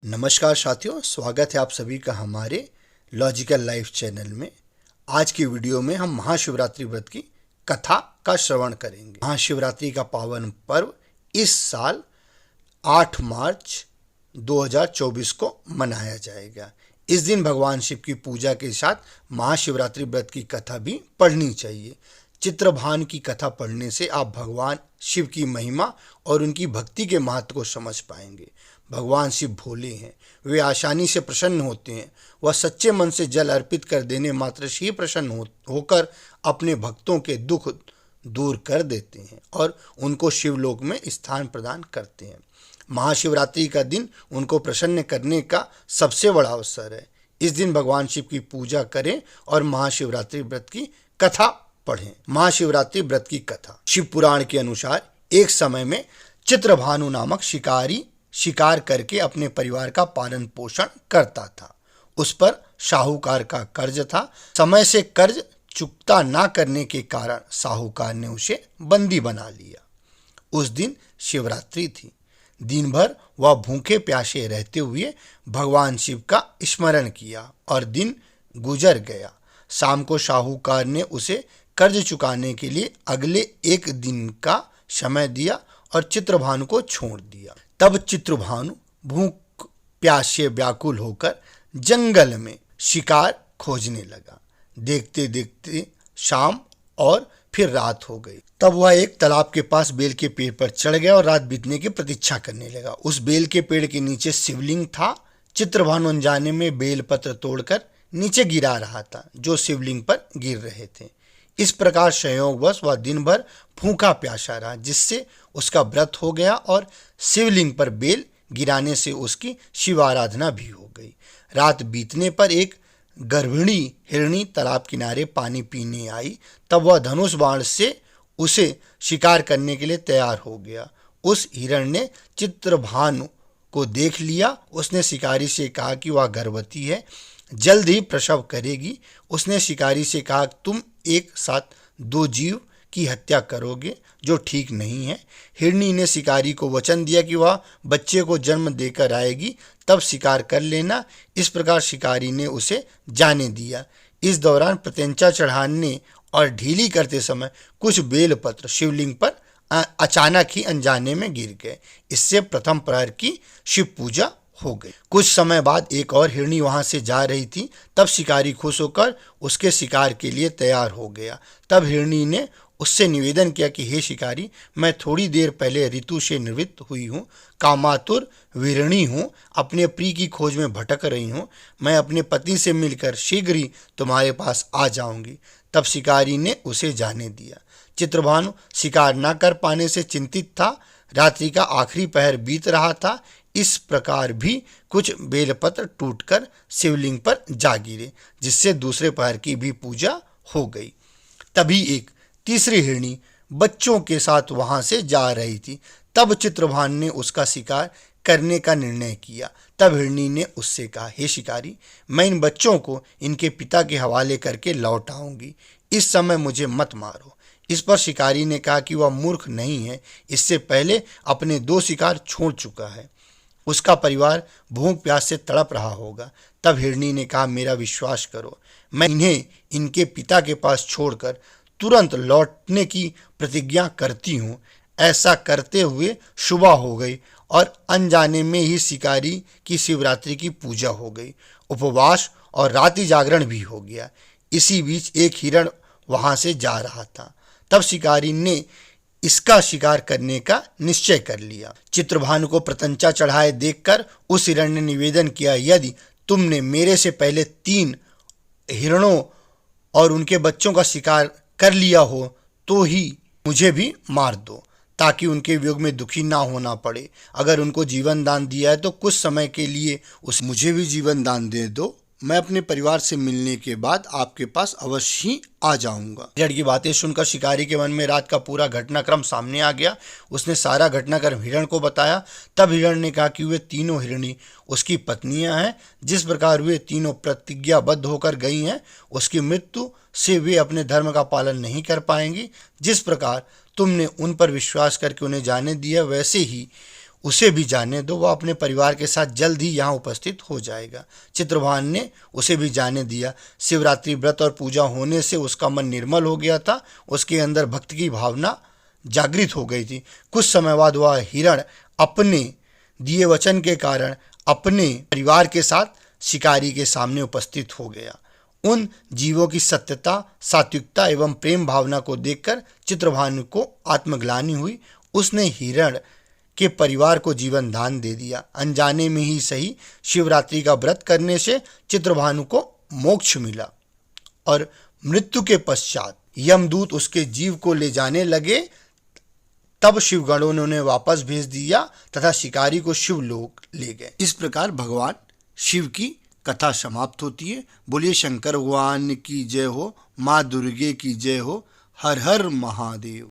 नमस्कार साथियों, स्वागत है आप सभी का हमारे लॉजिकल लाइफ चैनल में। आज की वीडियो में हम महाशिवरात्रि व्रत की कथा का श्रवण करेंगे। महाशिवरात्रि का पावन पर्व इस साल 8 मार्च 2024 को मनाया जाएगा। इस दिन भगवान शिव की पूजा के साथ महाशिवरात्रि व्रत की कथा भी पढ़नी चाहिए। चित्रभान की कथा पढ़ने से आप भगवान शिव की महिमा और उनकी भक्ति के महत्व को समझ पाएंगे। भगवान शिव भोले हैं, वे आसानी से प्रसन्न होते हैं। वह सच्चे मन से जल अर्पित कर देने मात्र से ही प्रसन्न होकर अपने भक्तों के दुख दूर कर देते हैं और उनको शिवलोक में स्थान प्रदान करते हैं। महाशिवरात्रि का दिन उनको प्रसन्न करने का सबसे बड़ा अवसर है। इस दिन भगवान शिव की पूजा करें और महाशिवरात्रि व्रत की कथा पढ़ें। महाशिवरात्रि व्रत की कथा। शिव पुराण के अनुसार एक समय में चित्रभानु नामक शिकारी शिकार करके अपने परिवार का पालन पोषण करता था। उस पर साहूकार का कर्ज था। समय से कर्ज चुकता ना करने के कारण साहूकार ने उसे बंदी बना लिया। उस दिन शिवरात्रि थी। दिन भर वह भूखे प्यासे रहते हुए भगवान शिव का स्मरण किया और दिन गुजर गया। शाम को साहूकार ने उसे कर्ज चुकाने के लिए अगले एक दिन का समय दिया और चित्रभानु को छोड़ दिया। तब चित्रभानु भूख प्यास से व्याकुल होकर जंगल में शिकार खोजने लगा। देखते देखते शाम और फिर रात हो गई। तब वह एक तालाब के पास बेल के पेड़ पर चढ़ गया और रात बीतने की प्रतीक्षा करने लगा। उस बेल के पेड़ के नीचे शिवलिंग था। चित्रभानु अनजाने में बेल पत्र तोड़कर नीचे गिरा रहा था जो शिवलिंग पर गिर रहे थे। इस प्रकार संयोगवश वह दिन भर भूखा प्यासा रहा, जिससे उसका व्रत हो गया और शिवलिंग पर बेल गिराने से उसकी शिव आराधना भी हो गई। रात बीतने पर एक गर्भिणी हिरणी तालाब किनारे पानी पीने आई। तब वह धनुष बाण से उसे शिकार करने के लिए तैयार हो गया। उस हिरण ने चित्रभानु को देख लिया। उसने शिकारी से कहा कि वह गर्भवती है, जल्द ही प्रसव करेगी। उसने शिकारी से कहा, तुम एक साथ 2 जीव की हत्या करोगे, जो ठीक नहीं है। हिरनी ने शिकारी को वचन दिया कि वह बच्चे को जन्म देकर आएगी, तब शिकार कर लेना। इस प्रकार शिकारी ने उसे जाने दिया। इस दौरान प्रत्यंचा चढ़ाने और ढीली करते समय कुछ बेलपत्र शिवलिंग पर अचानक ही अनजाने में गिर गए। इससे प्रथम प्रहर की शिव पूजा हो गई। कुछ समय बाद एक और हिरनी वहां से जा रही थी। तब शिकारी खुश होकर उसके शिकार के लिए तैयार हो गया। तब हिरनी ने उससे निवेदन किया कि हे शिकारी, मैं थोड़ी देर पहले ऋतु से निवृत्त हुई हूँ, कामातुर वीरणी हूँ, अपने प्रिय की खोज में भटक रही हूँ। मैं अपने पति से मिलकर शीघ्र ही तुम्हारे पास आ जाऊंगी। तब शिकारी ने उसे जाने दिया। चित्रभानु शिकार न कर पाने से चिंतित था। रात्रि का आखिरी पहर बीत रहा था। इस प्रकार भी कुछ बेलपत्र टूटकर शिवलिंग पर जा गिरे, जिससे दूसरे पहर की भी पूजा हो गई। तभी एक तीसरी हिरनी बच्चों के साथ वहां से जा रही थी। तब चित्रभानु ने उसका शिकार करने का निर्णय किया। तब हिरनी ने उससे कहा, हे शिकारी, मैं इन बच्चों को इनके पिता के हवाले करके लौट आऊंगी। इस समय मुझे मत मारो। इस पर शिकारी ने कहा कि वह मूर्ख नहीं है, इससे पहले अपने 2 शिकार छोड़ चुका है। उसका परिवार भूख प्यास से तड़प रहा होगा। तब हिरनी ने कहा, मेरा विश्वास करो, मैं इन्हें इनके पिता के पास छोड़कर तुरंत लौटने की प्रतिज्ञा करती हूँ। ऐसा करते हुए सुबह हो गई और अनजाने में ही शिकारी की शिवरात्रि की पूजा हो गई। उपवास और रात्रि जागरण भी हो गया। इसी बीच एक हिरण वहां से जा रहा था। तब शिकारी ने इसका शिकार करने का निश्चय कर लिया। चित्रभानु को प्रत्यंचा चढ़ाए देखकर उस हिरण ने निवेदन किया, यदि तुमने मेरे से पहले 3 हिरणों और उनके बच्चों का शिकार कर लिया हो तो ही मुझे भी मार दो, ताकि उनके वियोग में दुखी ना होना पड़े। अगर उनको जीवन दान दिया है तो कुछ समय के लिए मुझे भी जीवन दान दे दो। मैं अपने परिवार से मिलने के बाद आपके पास अवश्य ही आ जाऊंगा। हिरण की बातें सुनकर शिकारी के मन में रात का पूरा घटनाक्रम सामने आ गया। उसने सारा घटनाक्रम हिरण को बताया। तब हिरण ने कहा कि वे तीनों हिरणी उसकी पत्नियां हैं। जिस प्रकार वे तीनों प्रतिज्ञाबद्ध होकर गई हैं, उसकी मृत्यु से वे अपने धर्म का पालन नहीं कर पाएंगी। जिस प्रकार तुमने उन पर विश्वास करके उन्हें जाने दिया, वैसे ही उसे भी जाने दो, वह अपने परिवार के साथ जल्द ही यहाँ उपस्थित हो जाएगा। चित्रभानु ने उसे भी जाने दिया। शिवरात्रि व्रत और पूजा होने से उसका मन निर्मल हो गया था, उसके अंदर भक्ति की भावना जागृत हो गई थी। कुछ समय बाद वह हिरण अपने दिए वचन के कारण अपने परिवार के साथ शिकारी के सामने उपस्थित हो गया। उन जीवों की सत्यता, सात्विकता एवं प्रेम भावना को देखकर चित्रभानु को आत्मग्लानि हुई। उसने हिरण के परिवार को जीवन दान दे दिया। अनजाने में ही सही, शिवरात्रि का व्रत करने से चित्रभानु को मोक्ष मिला और मृत्यु के पश्चात यमदूत उसके जीव को ले जाने लगे। तब शिवगणों ने उन्हें वापस भेज दिया तथा शिकारी को शिवलोक ले गए। इस प्रकार भगवान शिव की कथा समाप्त होती है। बोलिए शंकर भगवान की जय हो, माँ दुर्गे की जय हो। हर हर महादेव।